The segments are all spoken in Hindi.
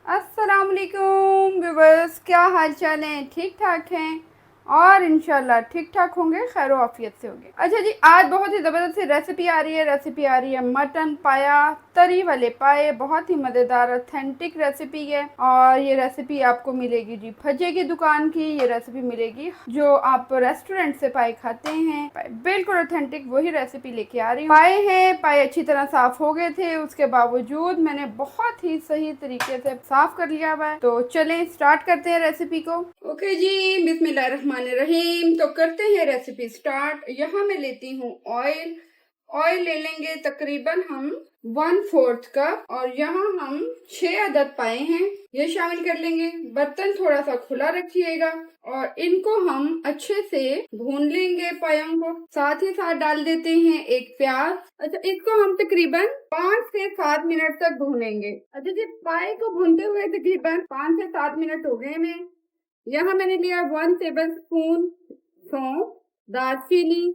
अस्सलाम वालेकुम व्यूअर्स, क्या हाल चाल है? ठीक ठाक हैं और इंशाल्लाह ठीक ठाक होंगे, खैर आफियत से होंगे। अच्छा जी, आज बहुत ही ज़बरदस्त सी रेसिपी आ रही है। रेसिपी आ रही है मटन पाया, तरी वाले पाए। बहुत ही मज़ेदार ऑथेंटिक रेसिपी है और ये रेसिपी आपको मिलेगी जी फजे की दुकान की। ये रेसिपी मिलेगी जो आप रेस्टोरेंट से पाए खाते हैं, बिल्कुल ऑथेंटिक वही रेसिपी लेके आ रही हूँ। पाए हैं, पाए अच्छी तरह साफ हो गए थे, उसके बावजूद मैंने बहुत ही सही तरीके से साफ कर लिया हुआ है। तो चलें स्टार्ट करते हैं रेसिपी को। ओके जी, बिस्मिल्लाहिर्रहमानिर्रहीम। तो करते हैं रेसिपी स्टार्ट। यहाँ मैं लेती हूँ ऑयल। ऑयल ले लेंगे तकरीबन हम 1/4 कप और यहाँ हम 6 अदद पाए हैं, ये शामिल कर लेंगे। बर्तन थोड़ा सा खुला रखिएगा और इनको हम अच्छे से भून लेंगे पायों को। साथ ही साथ डाल देते हैं एक प्याज। अच्छा, इसको हम तकरीबन 5 से 7 मिनट तक भूनेंगे। अच्छा जी, पाए को भूनते हुए तकरीबन 5 से 7 मिनट हो गए में। यहाँ मैंने लिया 1 टेबल स्पून सौंफ, दालचीनी,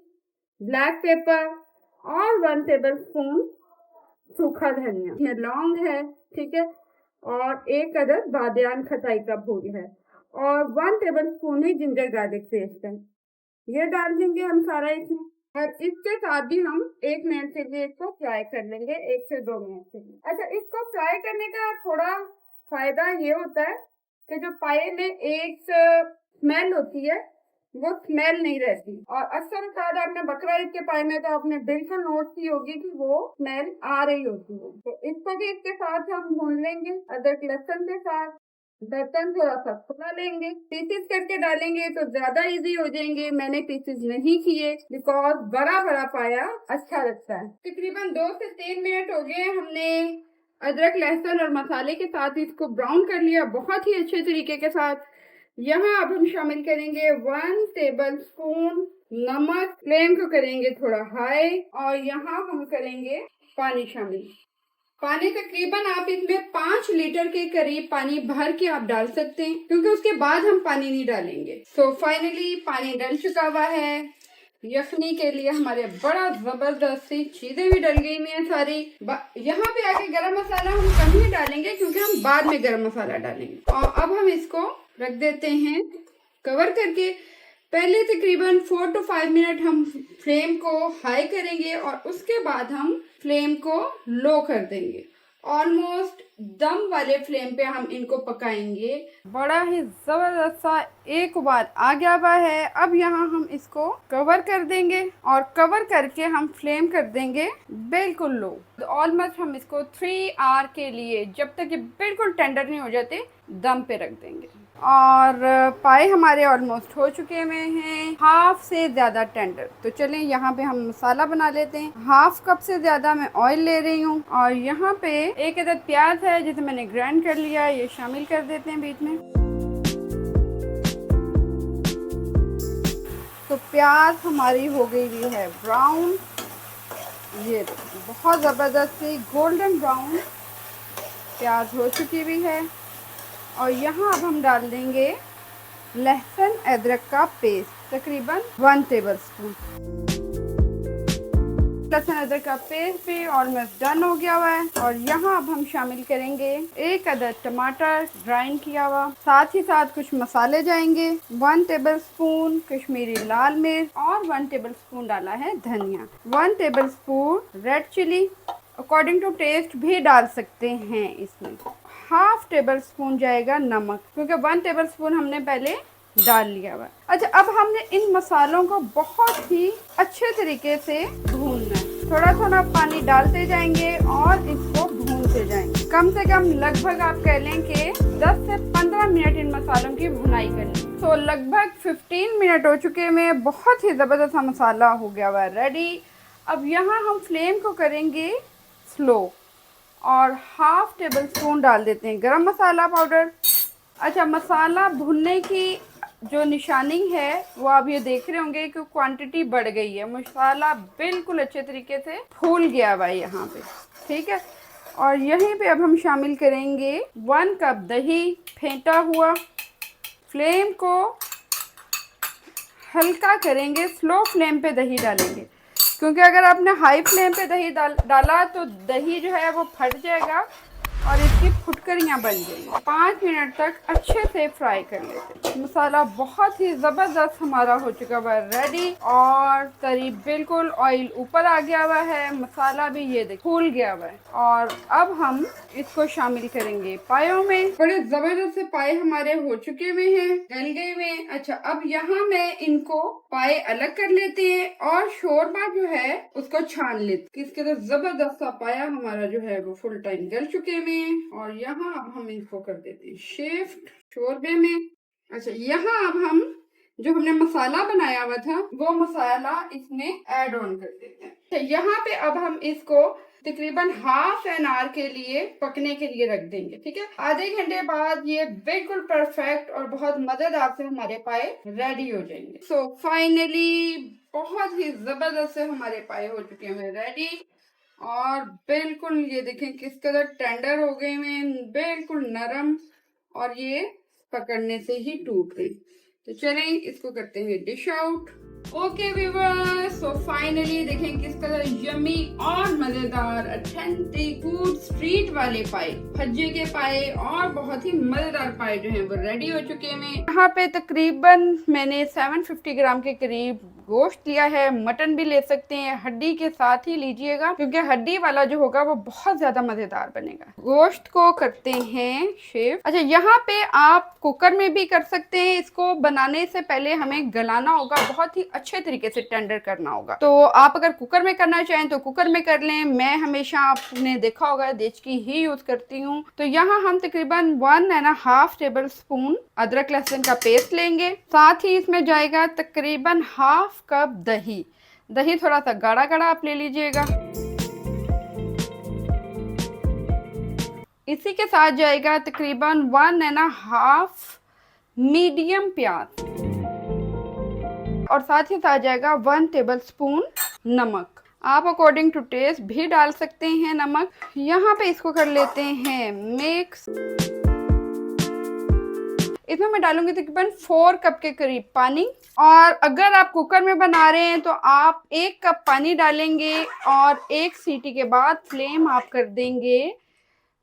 ब्लैक पेपर और 1 टेबल स्पून सूखा धनिया, ये लौंग है, ठीक है, और 1 अदद बादियान खटाई का फूल है और 1 टेबल स्पून ही जिंजर गार्लिक पेस्ट है। ये डाल देंगे हम सारा इसमें और इसके साथ भी हम 1 मिनट के लिए इसको फ्राई कर लेंगे, 1 से 2 मिनट के लिए। अच्छा, इसको फ्राई करने का थोड़ा फायदा ये होता है कि जो पाए में एक स्मेल होती है वो स्मेल नहीं रहती, और अक्सर शायद आपने बकरा ईद के पाए में तो आपने बिल्कुल नोट की होगी कि वो स्मेल आ रही होती है। तो इसको भी इसके साथ हम भून लेंगे अदरक लहसुन के साथ। बर्तन थोड़ा सा खुला लेंगे, पीसेस करके डालेंगे तो ज्यादा इजी हो जाएंगे। मैंने पीसेस नहीं किए बिकॉज बड़ा बड़ा पाया अच्छा लगता है। तकरीबन 2 से 3 मिनट हो गए, हमने अदरक लहसुन और मसाले के साथ इसको ब्राउन कर लिया बहुत ही अच्छे तरीके के साथ। यहाँ अब हम शामिल करेंगे 1 टेबल स्पून नमक। फ्लेम को करेंगे थोड़ा हाई और यहाँ हम करेंगे पानी शामिल। पानी तकरीबन आप इसमें 5 लीटर के करीब पानी भर के आप डाल सकते हैं, क्योंकि उसके बाद हम पानी नहीं डालेंगे। सो फाइनली पानी डल चुका हुआ है। यखनी के लिए हमारे बड़ा जबरदस्त सी चीजें भी डल गई हैं सारी। यहाँ पे आके गरम मसाला हम कम ही डालेंगे क्योंकि हम बाद में गरम मसाला डालेंगे। और अब हम इसको रख देते हैं कवर करके। पहले तकरीबन 4 to 5 मिनट हम फ्लेम को हाई करेंगे और उसके बाद हम फ्लेम को लो कर देंगे। ऑलमोस्ट दम वाले फ्लेम पे हम इनको पकाएंगे। बड़ा ही जबरदस्त सा एक बार आ गया हुआ है। अब यहाँ हम इसको कवर कर देंगे और कवर करके हम फ्लेम कर देंगे बिल्कुल लो। ऑलमोस्ट हम इसको 3 आवर के लिए, जब तक ये बिल्कुल टेंडर नहीं हो जाते, दम पे रख देंगे। और पाए हमारे ऑलमोस्ट हो चुके हुए हैं, हाफ से ज़्यादा टेंडर। तो चलें यहाँ पे हम मसाला बना लेते हैं। हाफ कप से ज़्यादा मैं ऑयल ले रही हूँ और यहाँ पे 1 अदद प्याज है जिसे मैंने ग्राइंड कर लिया, ये शामिल कर देते हैं बीच में। तो प्याज हमारी हो गई हुई है ब्राउन, ये बहुत ज़बरदस्त सी गोल्डन ब्राउन प्याज हो चुकी हुई है। और यहाँ अब हम डाल देंगे लहसुन अदरक का पेस्ट, तकरीबन 1 टेबल स्पून। लहसुन अदरक का पेस्ट भी ऑलमोस्ट डन हो गया हुआ है। और यहाँ अब हम शामिल करेंगे 1 अदद टमाटर ग्राइंड किया हुआ। साथ ही साथ कुछ मसाले जाएंगे, 1 टेबल स्पून कश्मीरी लाल मिर्च और 1 टेबल स्पून डाला है धनिया, 1 tablespoon red chilli, according to taste भी डाल सकते हैं इसमें। हाफ टेबल स्पून जाएगा नमक, क्योंकि 1 टेबल स्पून हमने पहले डाल लिया हुआ। अच्छा, अब हमने इन मसालों को बहुत ही अच्छे तरीके से भूनना है। थोड़ा थोड़ा पानी डालते जाएंगे और इसको भूनते जाएंगे। कम से कम लगभग आप कह लें कि 10 से 15 मिनट इन मसालों की भुनाई करनी। तो लगभग 15 मिनट हो चुके में, बहुत ही ज़बरदस्त मसाला हो गया हुआ रेडी। अब यहाँ हम फ्लेम को करेंगे स्लो और हाफ टेबल स्पून डाल देते हैं गरम मसाला पाउडर। अच्छा, मसाला भुनने की जो निशानी है वो आप ये देख रहे होंगे कि क्वांटिटी बढ़ गई है। मसाला बिल्कुल अच्छे तरीके से फूल गया हुआ है यहाँ पे, ठीक है। और यहीं पे अब हम शामिल करेंगे 1 कप दही फेंटा हुआ। फ्लेम को हल्का करेंगे, स्लो फ्लेम पे दही डालेंगे, क्योंकि अगर आपने हाई फ्लेम पे दही डाला तो दही जो है वो फट जाएगा और इसकी फुटकरियाँ बन गई। 5 मिनट तक अच्छे से फ्राई कर लेते हैं। मसाला बहुत ही ज़बरदस्त हमारा हो चुका हुआ है रेडी, और करीब बिल्कुल ऑयल ऊपर आ गया हुआ है, मसाला भी ये देखिए फूल गया हुआ है। और अब हम इसको शामिल करेंगे पायों में। बड़े ज़बरदस्त से पाए हमारे हो चुके हुए हैं, गल गए हुए हैं। अच्छा, अब यहाँ मैं इनको पाए अलग कर लेते हैं और शोरबा जो है उसको छान लेते। इसके तो जबरदस्त सा पाया हमारा जो है वो फुल टाइम गल चुके में, और यहाँ अब हम इसको कर देते हैं शिफ्ट शोरबे में। अच्छा, यहाँ अब हम जो हमने मसाला बनाया हुआ था वो मसाला इसमें ऐड ऑन कर देते हैं। तो यहाँ पे अब हम इसको तकरीबन हाफ एन आवर के लिए पकने के लिए रख देंगे। ठीक है, आधे घंटे बाद ये बिल्कुल परफेक्ट और बहुत मजेदार से हमारे पाए रेडी हो जाएंगे। सो फाइनली बहुत ही जबरदस्त से हमारे पाए हो चुके हैं रेडी, और बिल्कुल ये देखें किस कदर टेंडर हो गए हैं, बिल्कुल नरम, और ये पकड़ने से ही टूट गई। तो चलें इसको करते हैं dish out. Okay viewers, so finally देखें किस तरह यम्मी और मजेदार ऑथेंटिक फूड स्ट्रीट वाले पाए, भज्जे के पाए और बहुत ही मजेदार पाए जो हैं वो रेडी हो चुके हैं। यहाँ पे तकरीबन मैंने 750 ग्राम के करीब गोश्त लिया है। मटन भी ले सकते हैं, हड्डी के साथ ही लीजिएगा क्योंकि हड्डी वाला जो होगा वो बहुत ज्यादा मजेदार बनेगा। गोश्त को करते हैं शेफ। अच्छा, यहाँ पे आप कुकर में भी कर सकते हैं। इसको बनाने से पहले हमें गलाना होगा, बहुत ही अच्छे तरीके से टेंडर करना होगा। तो आप अगर कुकर में करना चाहें तो कुकर में कर लें। मैं हमेशा आपने देखा होगा देचकी ही यूज करती हूँ। तो यहाँ हम तकरीबन 1.5 टेबल स्पून अदरक लहसुन का पेस्ट लेंगे। साथ ही इसमें जाएगा तकरीबन हाफ कप दही। दही थोड़ा सा गाढ़ा गाढ़ा आप ले लीजिएगा। इसी के साथ जाएगा तकरीबन 1.5 मीडियम प्याज, और साथ ही साथ जाएगा 1 टेबल स्पून नमक। आप अकॉर्डिंग टू टेस्ट भी डाल सकते हैं नमक। यहाँ पे इसको कर लेते हैं मिक्स। इसमें मैं डालूंगी तकरीबन 4 कप के करीब पानी, और अगर आप कुकर में बना रहे हैं तो आप 1 कप पानी डालेंगे और 1 सीटी के बाद फ्लेम आप कर देंगे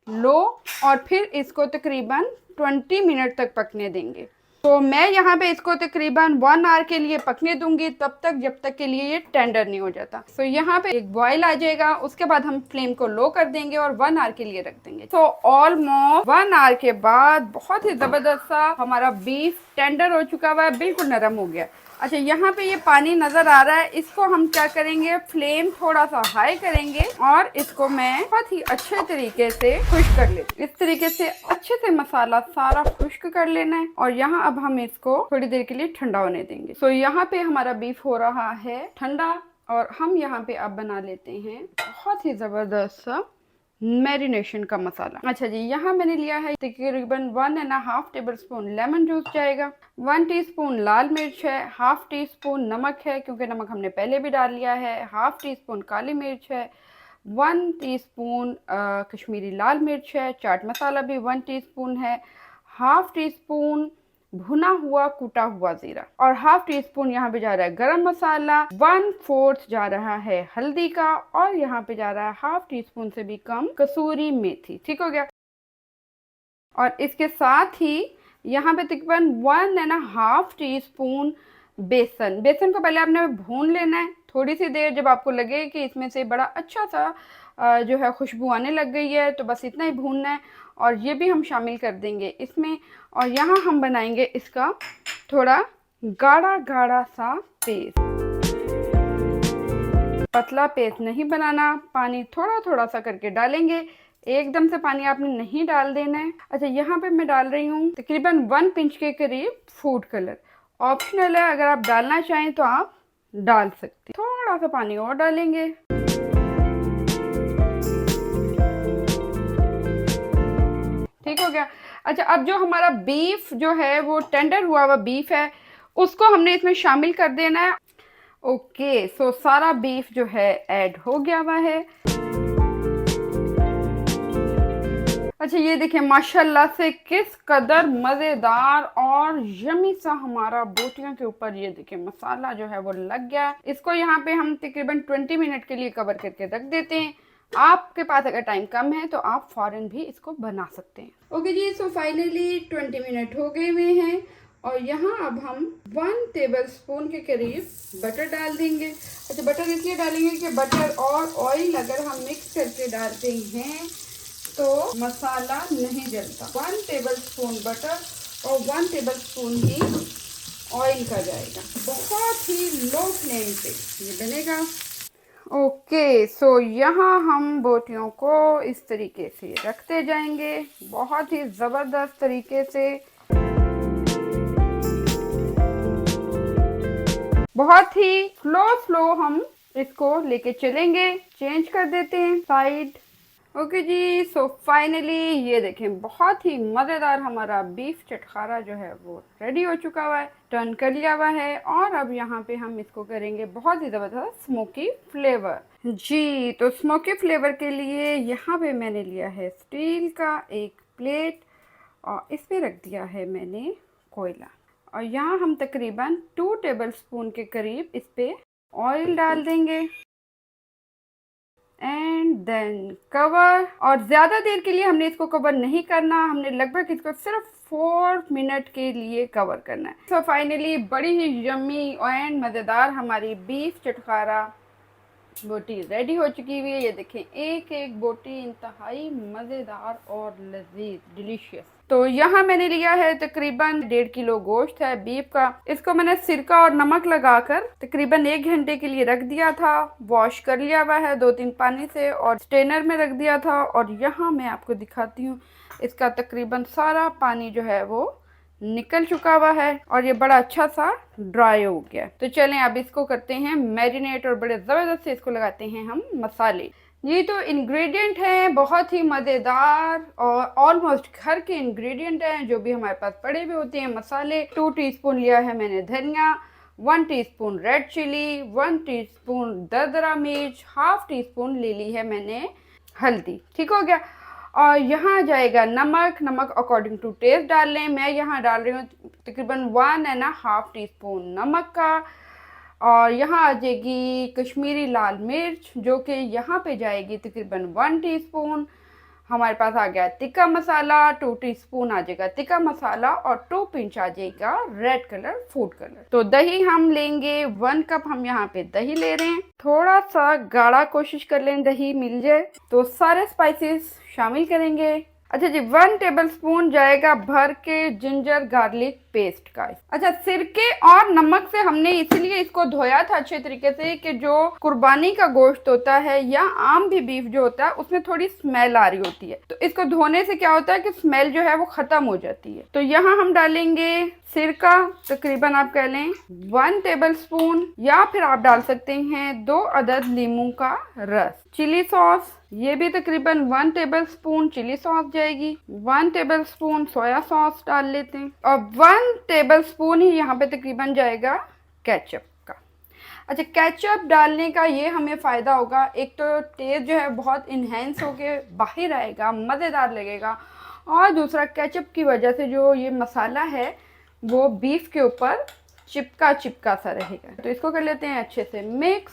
लो, और फिर इसको तकरीबन 20 मिनट तक पकने देंगे। तो मैं यहाँ पे इसको तकरीबन 1 आवर के लिए पकने दूंगी, तब तक जब तक के लिए ये टेंडर नहीं हो जाता। तो यहाँ पे एक बॉईल आ जाएगा, उसके बाद हम फ्लेम को लो कर देंगे और 1 आवर के लिए रख देंगे। तो ऑलमोस्ट 1 आवर के बाद बहुत ही जबरदस्त सा हमारा बीफ टेंडर हो चुका हुआ है, बिल्कुल नरम हो गया। अच्छा, यहाँ पे ये पानी नजर आ रहा है, इसको हम क्या करेंगे, फ्लेम थोड़ा सा हाई करेंगे और इसको मैं बहुत ही अच्छे तरीके से खुश्क कर लेती हूँ। इस तरीके से अच्छे से मसाला सारा खुश्क कर लेना है, और यहाँ अब हम इसको थोड़ी देर के लिए ठंडा होने देंगे। तो यहाँ पे हमारा बीफ हो रहा है ठंडा, और हम यहाँ पे अब बना लेते हैं बहुत ही जबरदस्त सा मैरिनेशन का मसाला। अच्छा जी, यहाँ मैंने लिया है तकरीबन 1.5 टेबल स्पून लेमन जूस जाएगा, 1 टीस्पून लाल मिर्च है, हाफ टी स्पून नमक है क्योंकि नमक हमने पहले भी डाल लिया है, हाफ टी स्पून काली मिर्च है, 1 टीस्पून कश्मीरी लाल मिर्च है, चाट मसाला भी 1 टीस्पून है, हाफ टी स्पून भुना हुआ कूटा हुआ जीरा, और हाफ टी स्पून यहाँ पे जा रहा है गरम मसाला, 1/4 जा रहा है हल्दी का, और यहाँ पे जा रहा है हाफ टी स्पून से भी कम कसूरी मेथी। ठीक हो गया। और इसके साथ ही यहाँ पे तकरीबन 1.5 टी स्पून बेसन। बेसन को पहले आपने भून लेना है थोड़ी सी देर, जब आपको लगे कि इसमें से बड़ा अच्छा सा जो है खुशबू आने लग गई है, तो बस इतना ही भूनना है। और ये भी हम शामिल कर देंगे इसमें, और यहाँ हम बनाएंगे इसका थोड़ा गाढ़ा गाढ़ा सा पेस्ट। पतला पेस्ट नहीं बनाना, पानी थोड़ा थोड़ा सा करके डालेंगे, एकदम से पानी आपने नहीं डाल देना है। अच्छा, यहाँ पे मैं डाल रही हूँ तकरीबन 1 पिंच के करीब फूड कलर, ऑप्शनल है, अगर आप डालना चाहें तो आप डाल सकते हैं। थोड़ा सा पानी और डालेंगे। ठीक हो गया। अच्छा, अब जो हमारा बीफ जो है वो टेंडर हुआ हुआ बीफ है, उसको हमने इसमें शामिल कर देना है। ओके, सो सारा बीफ जो है ऐड हो गया हुआ है। अच्छा, ये देखिए माशाल्लाह से किस कदर मज़ेदार और यमी सा हमारा बोटियों के ऊपर ये देखिए मसाला जो है वो लग गया। इसको यहाँ पे हम तकरीबन 20 मिनट के लिए कवर करके रख देते हैं। आपके पास अगर टाइम कम है तो आप फ़ौरन भी इसको बना सकते हैं। ओके जी, सो फाइनली 20 मिनट हो गए हुए हैं और यहाँ अब हम 1 टेबल स्पून के करीब बटर डाल देंगे। अच्छा, बटर इसलिए डालेंगे कि बटर और ऑयल अगर हम मिक्स करके डालते हैं तो मसाला नहीं जलता। 1 टेबल स्पून बटर और 1 टेबल स्पून ही ऑयल का जाएगा। बहुत ही लो फ्लेम पे ये बनेगा। ओके, सो यहाँ हम बोटियों को इस तरीके से रखते जाएंगे, बहुत ही ज़बरदस्त तरीके से, बहुत ही स्लो हम इसको लेके चलेंगे। चेंज कर देते हैं साइड। ओके जी, सो फाइनली ये देखें, बहुत ही मज़ेदार हमारा बीफ चटखारा जो है वो रेडी हो चुका हुआ है, टर्न कर लिया हुआ है। और अब यहाँ पे हम इसको करेंगे बहुत ही ज़बरदस्त स्मोकी फ्लेवर जी। तो स्मोकी फ्लेवर के लिए यहाँ पे मैंने लिया है स्टील का एक प्लेट और इस पे रख दिया है मैंने कोयला, और यहाँ हम तकरीबन 2 टेबल स्पून के करीब इस पे ऑयल डाल देंगे एंड देन कवर। और ज़्यादा देर के लिए हमने इसको कवर नहीं करना, हमने लगभग इसको सिर्फ 4 मिनट के लिए कवर करना है। सो फाइनली बड़ी ही यम्मी एंड मज़ेदार हमारी बीफ चटखारा बोटी रेडी हो चुकी हुई है। ये देखें, एक एक बोटी इंतहाई मज़ेदार और लजीज डिलीशियस। तो यहाँ मैंने लिया है तकरीबन 1.5 किलो गोश्त है बीफ का। इसको मैंने सिरका और नमक लगाकर तकरीबन 1 घंटे के लिए रख दिया था। वॉश कर लिया हुआ है 2-3 पानी से और स्ट्रेनर में रख दिया था। और यहाँ मैं आपको दिखाती हूँ, इसका तकरीबन सारा पानी जो है वो निकल चुका हुआ है और ये बड़ा अच्छा सा ड्राई हो गया। तो चलें अब इसको करते हैं मैरिनेट और बड़े ज़बरदस्त से इसको लगाते हैं हम मसाले। ये तो इंग्रेडिएंट हैं बहुत ही मज़ेदार और ऑलमोस्ट घर के इंग्रेडिएंट हैं जो भी हमारे पास पड़े हुए होते हैं। मसाले 2 टीस्पून लिया है मैंने धनिया, 1 टीस्पून रेड चिली, 1 टीस्पून दरदरा मिर्च, हाफ टीस्पून ले ली है मैंने हल्दी। ठीक हो गया। और यहाँ जाएगा नमक, नमक अकॉर्डिंग टू टेस्ट डाल लें। मैं यहाँ डाल रही हूँ तकरीबन 1.5 टीस्पून नमक का। और यहाँ आ जाएगी कश्मीरी लाल मिर्च जो कि यहाँ पे जाएगी तकरीबन 1 टीस्पून। हमारे पास आ गया तिक्का मसाला, 2 टीस्पून आ जाएगा तिक्का मसाला और 2 पिंच आ जाएगा रेड कलर फूड कलर। तो दही हम लेंगे 1 कप, हम यहाँ पे दही ले रहे हैं। थोड़ा सा गाढ़ा कोशिश कर लें दही मिल जाए। तो सारे स्पाइसेस शामिल करेंगे। अच्छा जी, 1 टेबल स्पून जाएगा भर के जिंजर गार्लिक पेस्ट का। अच्छा, सिरके और नमक से हमने इसीलिए इसको धोया था अच्छे तरीके से कि जो कुर्बानी का गोश्त होता है या आम भी बीफ जो होता है उसमें थोड़ी स्मेल आ रही होती है। तो इसको धोने से क्या होता है कि स्मेल जो है वो खत्म हो जाती है। तो यहाँ हम डालेंगे सिरका, तकरीबन आप कह लें 1 टेबल स्पून, या फिर आप डाल सकते हैं 2 अदद लीमू का रस। चिली सॉस, ये भी तकरीबन 1 टेबल स्पून चिली सॉस जाएगी। 1 टेबल स्पून सोया सॉस डाल लेते हैं और 1 टेबल स्पून ही यहाँ पे तकरीबन जाएगा केचप का। अच्छा, केचप डालने का ये हमें फ़ायदा होगा, एक तो टेस्ट जो है बहुत इन्हेंस होके बाहर आएगा, मज़ेदार लगेगा। और दूसरा केचप की वजह से जो ये मसाला है वो बीफ के ऊपर चिपका चिपका सा रहेगा। तो इसको कर लेते हैं अच्छे से मिक्स।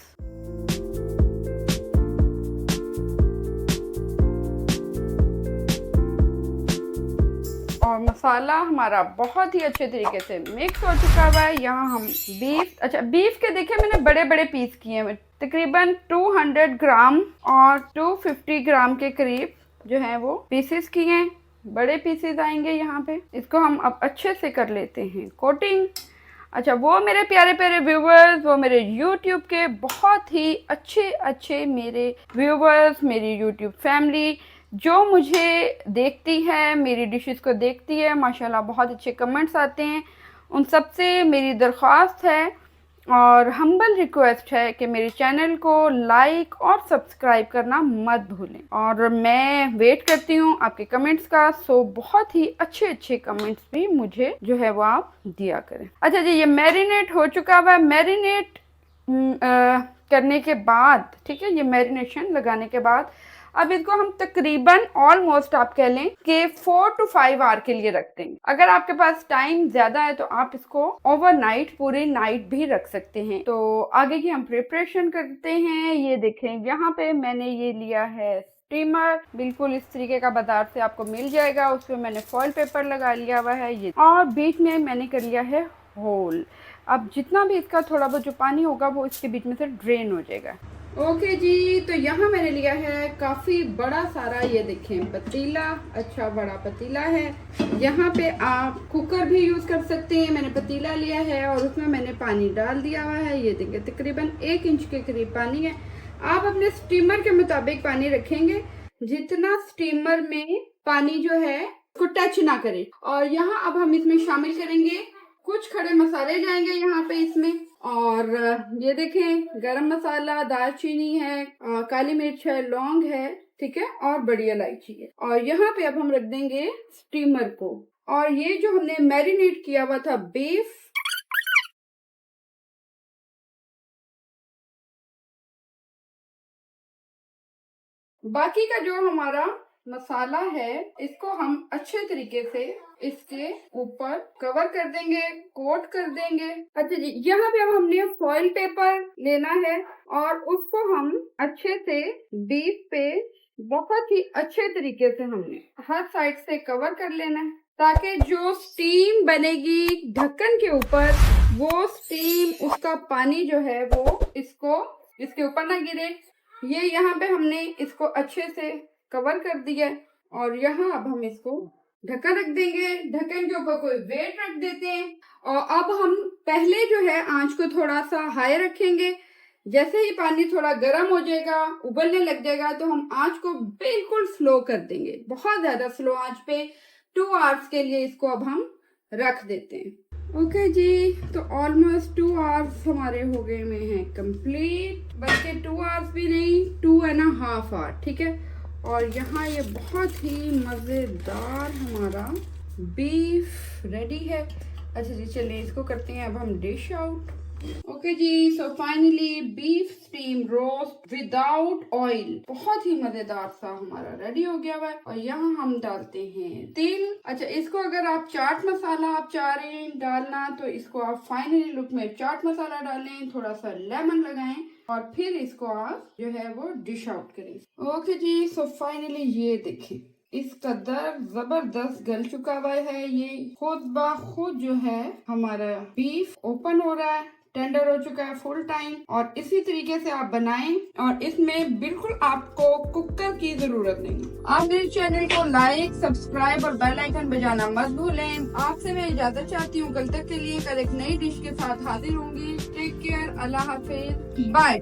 और मसाला हमारा बहुत ही अच्छे तरीके से मिक्स हो चुका हुआ है। यहाँ हम बीफ, अच्छा बीफ के देखिए मैंने बड़े बड़े पीस किए हैं, तकरीबन 200 ग्राम और 250 ग्राम के करीब जो है वो पीसेस किए हैं। बड़े पीसेस आएंगे यहाँ पे। इसको हम अब अच्छे से कर लेते हैं कोटिंग। अच्छा, वो मेरे प्यारे प्यारे व्यूवर्स, वो मेरे YouTube के बहुत ही अच्छे मेरे व्यूवर्स, मेरी YouTube फैमिली जो मुझे देखती है, मेरी डिशेस को देखती है, माशाल्लाह बहुत अच्छे कमेंट्स आते हैं। उन सब से मेरी दरख्वास्त है और हम्बल रिक्वेस्ट है कि मेरे चैनल को लाइक और सब्सक्राइब करना मत भूलें। और मैं वेट करती हूँ आपके कमेंट्स का। सो बहुत ही अच्छे कमेंट्स भी मुझे जो है वो आप दिया करें। अच्छा जी, ये मैरिनेट हो चुका हुआ है। मैरिनेट करने के बाद, ठीक है, ये मैरिनेशन लगाने के बाद अब इसको हम तकरीबन ऑलमोस्ट आप कह लें कि 4 to 5 आवर के लिए रख देंगे। अगर आपके पास टाइम ज्यादा है तो आप इसको ओवरनाइट, पूरी नाइट भी रख सकते हैं। तो आगे की हम प्रिपरेशन करते हैं। ये देखें, यहाँ पे मैंने ये लिया है स्टीमर, बिल्कुल इस तरीके का बाजार से आपको मिल जाएगा। उसमें मैंने फॉइल पेपर लगा लिया हुआ है ये, और बीच में मैंने कर लिया है होल। अब जितना भी इसका थोड़ा बहुत जो पानी होगा वो इसके बीच में से ड्रेन हो जाएगा। ओके जी, तो यहाँ मैंने लिया है काफ़ी बड़ा सारा, ये देखें, पतीला, अच्छा बड़ा पतीला है। यहाँ पे आप कुकर भी यूज़ कर सकते हैं। मैंने पतीला लिया है और उसमें मैंने पानी डाल दिया हुआ है। ये देखें, तकरीबन 1 इंच के करीब पानी है। आप अपने स्टीमर के मुताबिक पानी रखेंगे, जितना स्टीमर में पानी जो है उसको टच ना करे। और यहाँ अब हम इसमें शामिल करेंगे कुछ खड़े मसाले जाएंगे यहाँ पे इसमें। और ये देखें, गरम मसाला, दालचीनी है, काली मिर्च है, लौंग है, ठीक है, और बड़ी इलायची है। और यहाँ पे अब हम रख देंगे स्टीमर को। और ये जो हमने मैरिनेट किया हुआ था बीफ, बाकी का जो हमारा मसाला है इसको हम अच्छे तरीके से इसके ऊपर कवर कर देंगे, कोट कर देंगे। अच्छा जी, यहाँ पे अब हमने फॉइल पेपर लेना है और उसको हम अच्छे से बीफ पे बहुत ही अच्छे तरीके से हमने हर साइड से कवर कर लेना है, ताकि जो स्टीम बनेगी ढक्कन के ऊपर, वो स्टीम, उसका पानी जो है वो इसके ऊपर ना गिरे। ये यहाँ पे हमने इसको अच्छे से कवर कर दिया है और यहाँ अब हम इसको ढक्कन रख देंगे। ढक्कन के ऊपर कोई वेट रख देते हैं। और अब हम पहले जो है आंच को थोड़ा सा हाई रखेंगे। जैसे ही पानी थोड़ा गर्म हो जाएगा, उबलने लग जाएगा, तो हम आंच को बिल्कुल स्लो कर देंगे, बहुत ज्यादा स्लो आंच पे। 2 आवर्स के लिए इसको अब हम रख देते हैं। ओके जी, तो ऑलमोस्ट 2 आवर्स हमारे हो गए में हैं कंप्लीट, बल्कि 2 आवर्स भी नहीं, 2.5 आवर, ठीक है। और यहाँ ये बहुत ही मज़ेदार हमारा बीफ रेडी है। अच्छा जी, चलिए इसको करते हैं अब हम डिश आउट। ओके जी, so finally beef steam roast without oil, बहुत ही मजेदार सा हमारा रेडी हो गया हुआ है। और यहाँ हम डालते हैं तेल। अच्छा, इसको अगर आप चाट मसाला आप चाह रहे हैं डालना, तो इसको आप फाइनली लुक में चाट मसाला डालें, थोड़ा सा लेमन लगाएं और फिर इसको आप जो है वो डिश आउट करें। ओके जी, सो फाइनली ये देखें, इस कदर जबरदस्त गल चुका हुआ है। ये खुद ब खुद जो है हमारा बीफ ओपन हो रहा है, टेंडर हो चुका है फुल टाइम। और इसी तरीके से आप बनाएं और इसमें बिल्कुल आपको कुकर की जरूरत नहीं। आप मेरे चैनल को लाइक, सब्सक्राइब और बेल आइकन बजाना मत भूलें। आपसे मैं इजाजत चाहती हूँ, कल तक के लिए कल एक नई डिश के साथ हाजिर होंगी। टेक केयर, अल्लाह हाफिज, बाय।